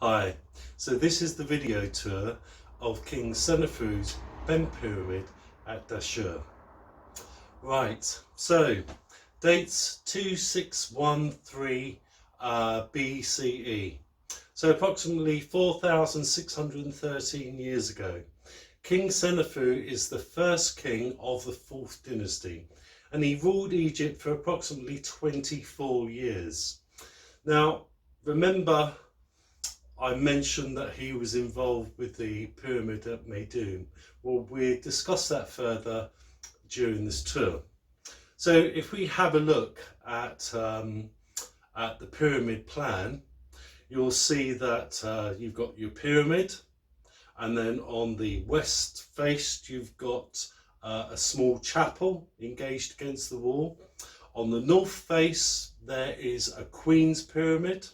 Hi, so this is the video tour of King Snefru's bent pyramid at Dahshur. Right, so dates 2613 BCE, so approximately 4,613 years ago. King Snefru is the first king of the 4th dynasty, and he ruled Egypt for approximately 24 years. Now, remember I mentioned that he was involved with the pyramid at Meidum. Well, we'll discuss that further during this tour. So if we have a look at the pyramid plan, you'll see that you've got your pyramid, and then on the west face you've got a small chapel engaged against the wall. On the north face there is a queen's pyramid,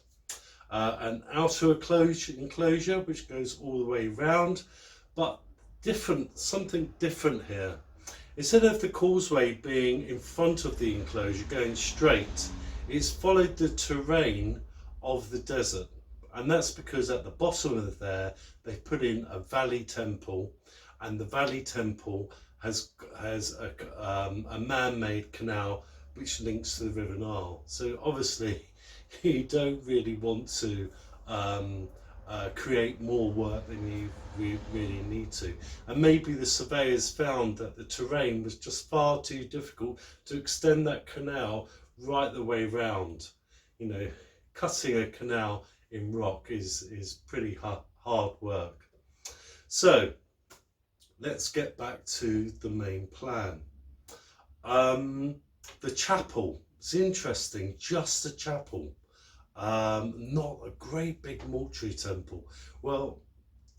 an outer enclosure which goes all the way round, but something different here. Instead of the causeway being in front of the enclosure going straight, it's followed the terrain of the desert, and that's because at the bottom of there they put in a valley temple, and the valley temple has a man-made canal which links to the River Nile. So obviously you don't really want to create more work than you really need to. And maybe the surveyors found that the terrain was just far too difficult to extend that canal right the way round. You know, cutting a canal in rock is pretty hard work. So let's get back to the main plan. The chapel, it's interesting, just a chapel, not a great big mortuary temple. Well,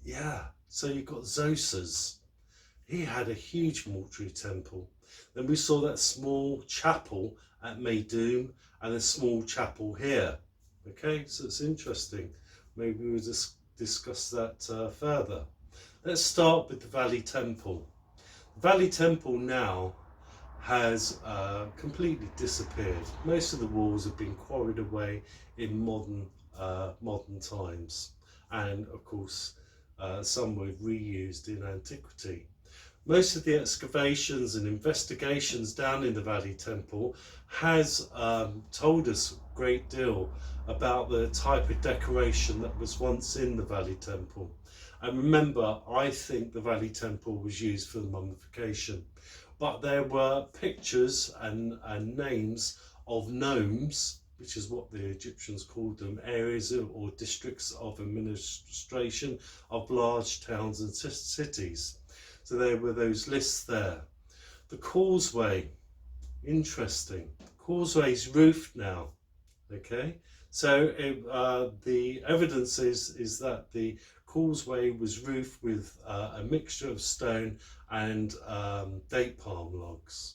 yeah, so you've got Zosa's. He had a huge mortuary temple. Then we saw that small chapel at Meidum and a small chapel here. Okay, so it's interesting. Maybe we'll just discuss that further. Let's start with the Valley Temple. The Valley Temple now has completely disappeared. Most of the walls have been quarried away in modern times, and of course some were reused in antiquity. Most of the excavations and investigations down in the Valley Temple has told us a great deal about the type of decoration that was once in the Valley Temple. And remember, I think the Valley Temple was used for the mummification. But there were pictures and names of nomes, which is what the Egyptians called them, areas or districts of administration of large towns and cities. So there were those lists there. The causeway, interesting. Causeway's roofed now. Okay, so the evidence is that the causeway was roofed with a mixture of stone and date palm logs.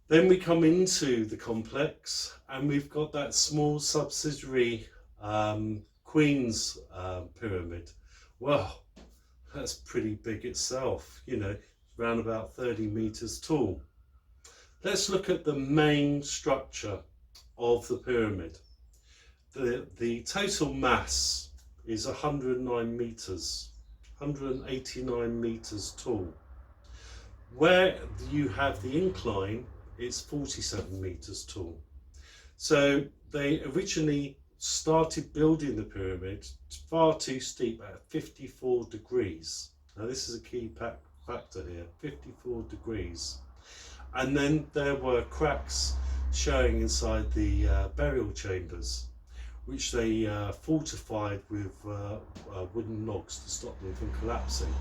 Then we come into the complex and we've got that small subsidiary Queen's pyramid. Well, that's pretty big itself, you know, around about 30 meters tall. Let's look at the main structure of the pyramid. The total mass is 109 meters, 189 meters tall. Where you have the incline, it's 47 meters tall. So they originally started building the pyramid far too steep at 54 degrees. Now this is a key factor here, 54 degrees. And then there were cracks showing inside the burial chambers, which they fortified with wooden logs to stop them from collapsing.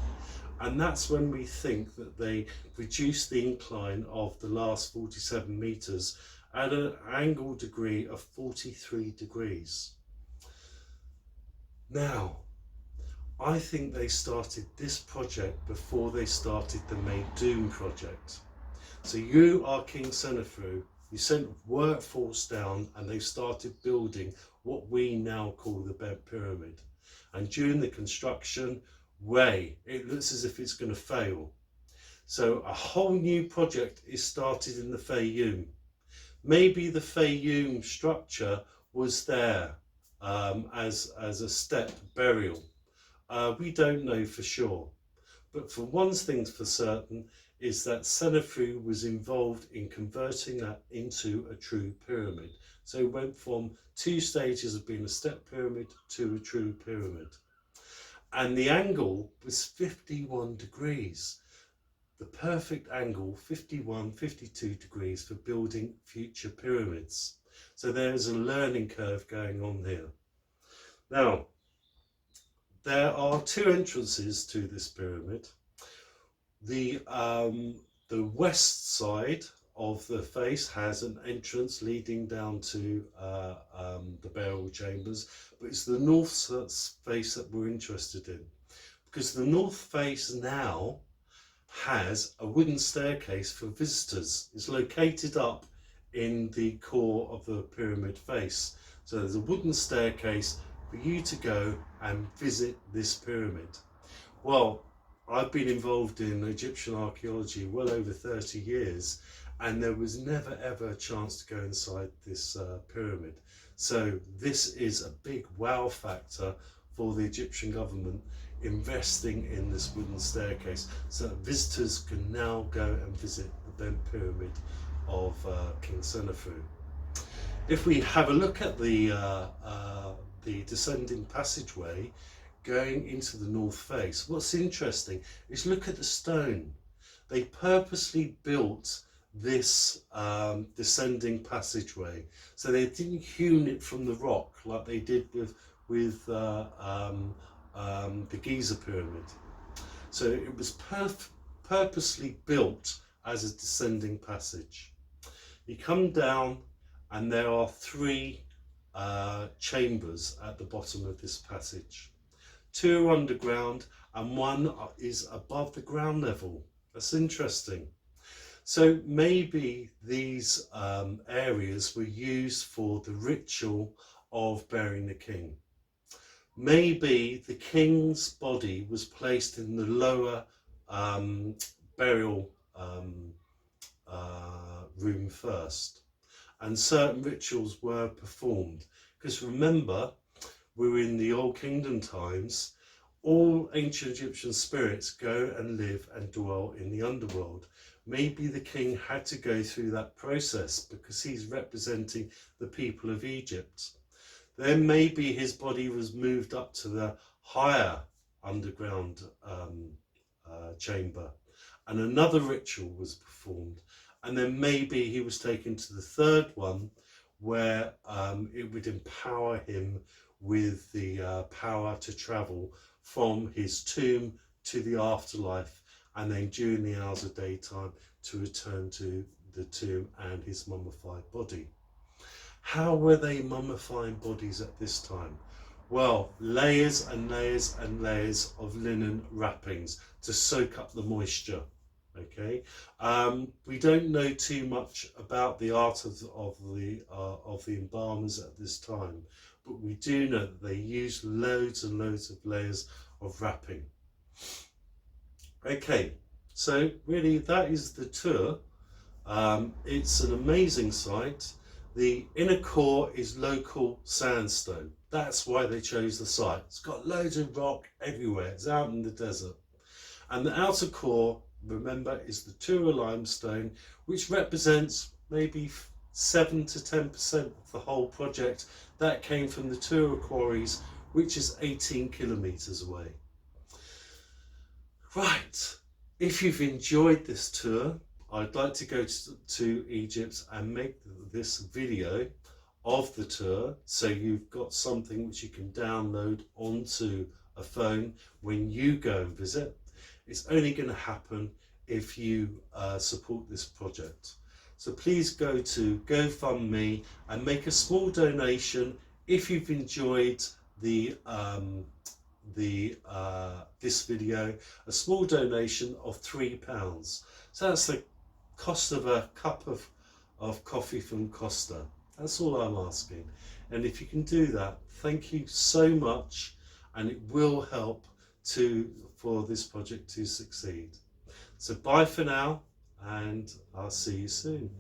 And that's when we think that they reduced the incline of the last 47 meters at an angle degree of 43 degrees. Now, I think they started this project before they started the Meidum project. So you are King Snefru, you sent workforce down and they started building what we now call the bent pyramid. And during the construction, it looks as if it's going to fail. So a whole new project is started in the Fayum. Maybe the Fayum structure was there as a step burial. We don't know for sure, but for one thing for certain is that Snefru was involved in converting that into a true pyramid. So it went from 2 stages of being a step pyramid to a true pyramid. And the angle was 51 degrees. The perfect angle, 51, 52 degrees for building future pyramids. So there's a learning curve going on here. Now, there are 2 entrances to this pyramid. The west side of the face has an entrance leading down to the burial chambers, but it's the north face that we're interested in, because the north face now has a wooden staircase for visitors. It's located up in the core of the pyramid face. So there's a wooden staircase for you to go and visit this pyramid. Well, I've been involved in Egyptian archaeology well over 30 years, and there was never ever a chance to go inside this pyramid. So this is a big wow factor for the Egyptian government, investing in this wooden staircase so that visitors can now go and visit the bent pyramid of King Snefru. If we have a look at the descending passageway going into the north face, what's interesting is look at the stone. They purposely built this descending passageway, so they didn't hewn it from the rock like they did with the Giza pyramid. So it was purposely built as a descending passage. You come down and there are 3 chambers at the bottom of this passage. 2 are underground and 1 is above the ground level. That's interesting. So maybe these areas were used for the ritual of burying the king. Maybe the king's body was placed in the lower burial room first, and certain rituals were performed. Because remember, we're in the Old Kingdom times. All ancient Egyptian spirits go and live and dwell in the underworld. Maybe the king had to go through that process because he's representing the people of Egypt. Then maybe his body was moved up to the higher underground chamber, and another ritual was performed. And then maybe he was taken to the 3rd one, where it would empower him with the power to travel from his tomb to the afterlife, and then during the hours of daytime to return to the tomb and his mummified body. How were they mummifying bodies at this time? Well, layers and layers and layers of linen wrappings to soak up the moisture. Okay, we don't know too much about the art of the embalmers at this time, but we do know that they used loads and loads of layers of wrapping. Okay, so really that is the tour. It's an amazing site. The inner core is local sandstone. That's why they chose the site. It's got loads of rock everywhere. It's out in the desert. And the outer core, remember, is the Tura limestone, which represents maybe 7 to 10% of the whole project. That came from the Tura quarries, which is 18 kilometers away. Right, if you've enjoyed this tour, I'd like to go to Egypt and make this video of the tour, so you've got something which you can download onto a phone when you go and visit. It's only going to happen if you support this project. So please go to GoFundMe and make a small donation if you've enjoyed this video. A small donation of £3. So that's the cost of a cup of coffee from Costa. That's all I'm asking. And if you can do that, thank you so much, and it will help for this project to succeed. So bye for now, and I'll see you soon.